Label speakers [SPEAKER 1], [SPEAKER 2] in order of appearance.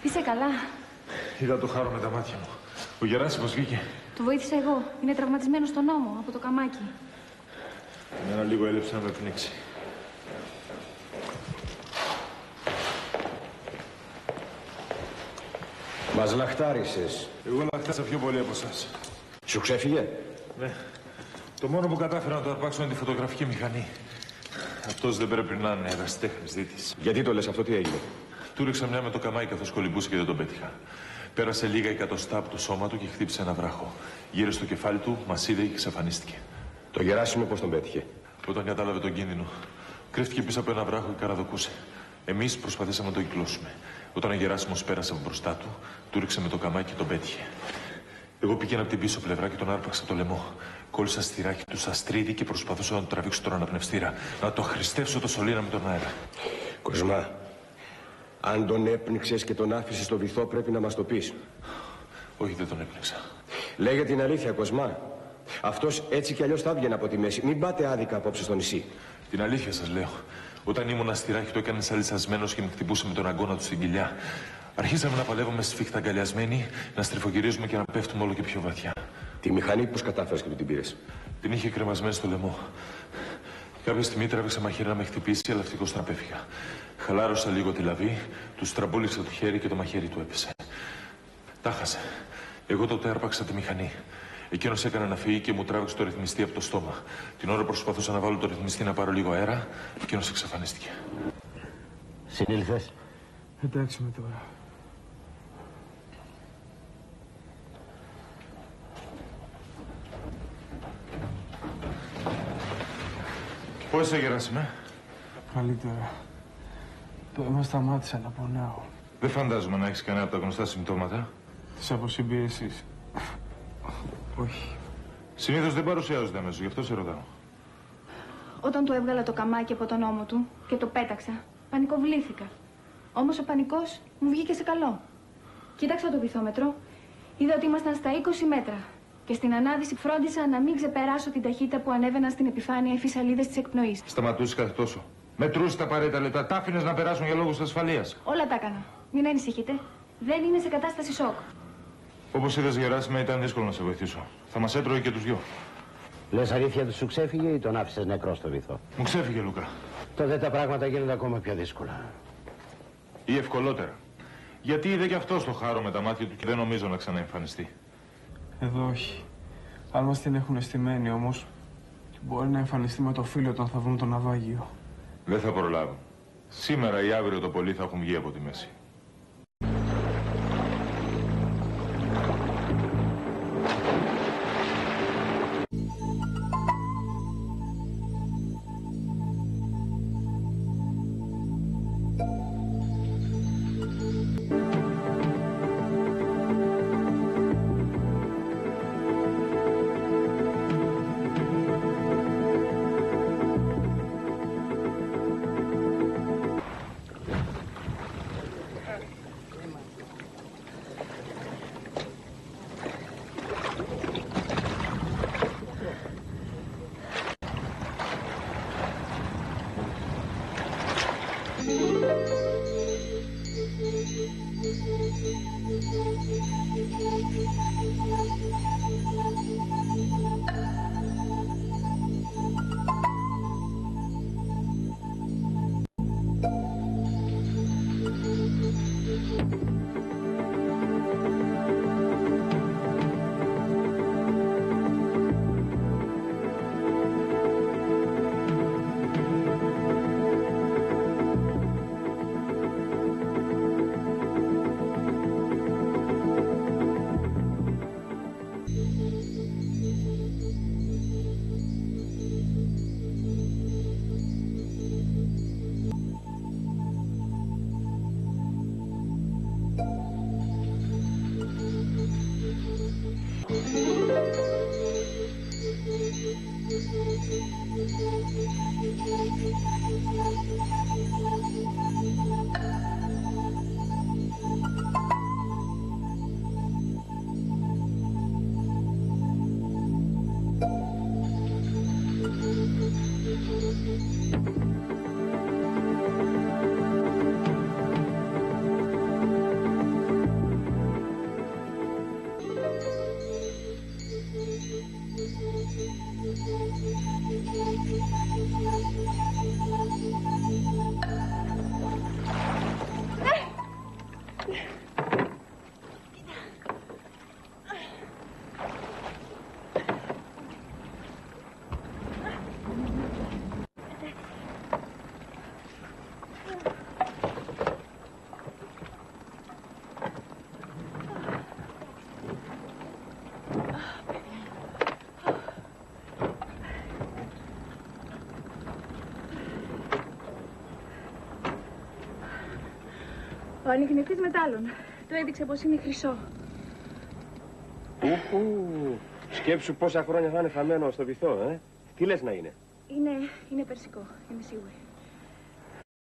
[SPEAKER 1] Είσαι καλά?
[SPEAKER 2] Είδα το χάρο με τα μάτια μου. Ο Γεράσιμος βγήκε.
[SPEAKER 1] Το βοήθησα εγώ. Είναι τραυματισμένο στον ώμο από το καμάκι.
[SPEAKER 2] Εμένα λίγο έλειψε να με πνίξει.
[SPEAKER 3] Μας λαχτάρισες.
[SPEAKER 2] Εγώ λαχτάρισα πιο πολύ από εσάς.
[SPEAKER 3] Σου ξέφυγε?
[SPEAKER 2] Ναι. Το μόνο που κατάφερα να το αρπάξω είναι τη φωτογραφική μηχανή. Αυτός δεν πρέπει να είναι ερασιτέχνης δίτης.
[SPEAKER 3] Γιατί το λες αυτό, τι έγινε?
[SPEAKER 2] Του ρίξα μια με το καμάκι καθώς κολυμπούσε και δεν τον πέτυχα. Πέρασε λίγα εκατοστά από το σώμα του και χτύπησε ένα βράχο. Γύρω στο κεφάλι του, μας είδε και εξαφανίστηκε.
[SPEAKER 3] Το Γεράσιμο πώς τον πέτυχε?
[SPEAKER 2] Όταν κατάλαβε τον κίνδυνο, κρύφτηκε πίσω από ένα βράχο και καραδοκούσε. Εμείς προσπαθήσαμε να το κυκλώσουμε. Όταν ο Γεράσιμος πέρασε από μπροστά του, του ρίξε με το καμάκι και τον πέτυχε. Εγώ πήγαινα από την πίσω πλευρά και τον άρπαξα το λαιμό. Κόλλησα στιράκι του σαν στρίδι και προσπαθούσα να του τραβήξω τον αναπνευστήρα. Να το αχρηστεύσω το σωλήνα με τον αέρα.
[SPEAKER 3] Κοσμά, αν τον έπνιξες και τον άφησες στο βυθό, πρέπει να μας το πεις.
[SPEAKER 2] Όχι, δεν τον έπνιξα.
[SPEAKER 3] Λέγε την αλήθεια, Κοσμά. Αυτός έτσι κι αλλιώς θα έβγαινε από τη μέση. Μην πάτε άδικα απόψε στο νησί.
[SPEAKER 2] Την αλήθεια σας λέω. Όταν ήμουν στιράκι, το έκανε σαλισασμένος και με χτυπούσε με τον αγκώνα του στην κοιλιά. Αρχίσαμε να παλεύουμε σφίχτα αγκαλιασμένοι, να στριφογυρίζουμε και να πέφτουμε όλο και πιο βαθιά.
[SPEAKER 3] Τη μηχανή πώς κατάφερες και του την πήρες?
[SPEAKER 2] Την είχε κρεμασμένη στο λαιμό. Κάποια στιγμή τράβηξε μαχαίρι να με χτυπήσει, αλλά ευτυχώς την απέφυγα. Χαλάρωσα λίγο τη λαβή, του στραμπούληξα το χέρι και το μαχαίρι του έπεσε. Τα χάσε. Εγώ τότε άρπαξα τη μηχανή. Εκείνος έκανε να φύγει και μου τράβηξε το ρυθμιστή από το στόμα. Την ώρα προσπαθούσα να βάλω το ρυθμιστή να πάρω λίγο αέρα, εκείνος εξαφανίστηκε.
[SPEAKER 4] Συνήλθες?
[SPEAKER 5] Εντάξει με τώρα.
[SPEAKER 2] Πώς είσαι, Γεράσιμε?
[SPEAKER 5] Καλύτερα. Το αίμα σταμάτησε να πονάω.
[SPEAKER 2] Δεν φαντάζομαι να έχεις κανένα από τα γνωστά συμπτώματα.
[SPEAKER 5] Της αποσυμπίεσης. Όχι.
[SPEAKER 2] Συνήθως δεν παρουσιάζονται αμέσως, γι' αυτό σε ρωτάω.
[SPEAKER 1] Όταν του έβγαλα το καμάκι από τον ώμο του και το πέταξα, πανικοβλήθηκα. Όμως ο πανικός μου βγήκε σε καλό. Κοίταξα το βυθόμετρο, είδα ότι ήμασταν στα 20 μέτρα. Και στην ανάδυση φρόντισα να μην ξεπεράσω την ταχύτητα που ανέβαιναν στην επιφάνεια οι φυσαλίδες της εκπνοής.
[SPEAKER 2] Σταματούσες κάθε τόσο. Μετρούσες τα απαραίτητα λεπτά. Τα άφηνες να περάσουν για λόγους ασφαλείας.
[SPEAKER 1] Όλα τα έκανα. Μην ανησυχείτε. Δεν είναι σε κατάσταση σοκ.
[SPEAKER 2] Όπως είδες, Γεράσιμε, ήταν δύσκολο να σε βοηθήσω. Θα μας έτρωγε και τους δυο.
[SPEAKER 4] Λες αλήθεια του σου ξέφυγε ή τον άφησες νεκρό στο βυθό?
[SPEAKER 2] Μου ξέφυγε, Λουκά.
[SPEAKER 4] Τότε τα πράγματα γίνονται ακόμα πιο δύσκολα.
[SPEAKER 2] Ή ευκολότερα. Γιατί είδε και αυτό το χάρο με τα μάτια του και δεν νομίζω να ξαναεμφανιστεί.
[SPEAKER 5] Εδώ όχι. Αν μας την έχουν αισθημένη όμως, μπορεί να εμφανιστεί με το φίλο όταν θα βρουν το ναυάγιο.
[SPEAKER 2] Δεν θα προλάβουν. Σήμερα ή αύριο το πολύ θα έχουν βγει από τη μέση.
[SPEAKER 1] Ο ανιχνευτής μετάλλων. Του έδειξε πως είναι χρυσό.
[SPEAKER 3] Σκέψου πόσα χρόνια θα είναι χαμένο στο βυθό, Τι λες να είναι?
[SPEAKER 1] Είναι περσικό, είμαι σίγουρη.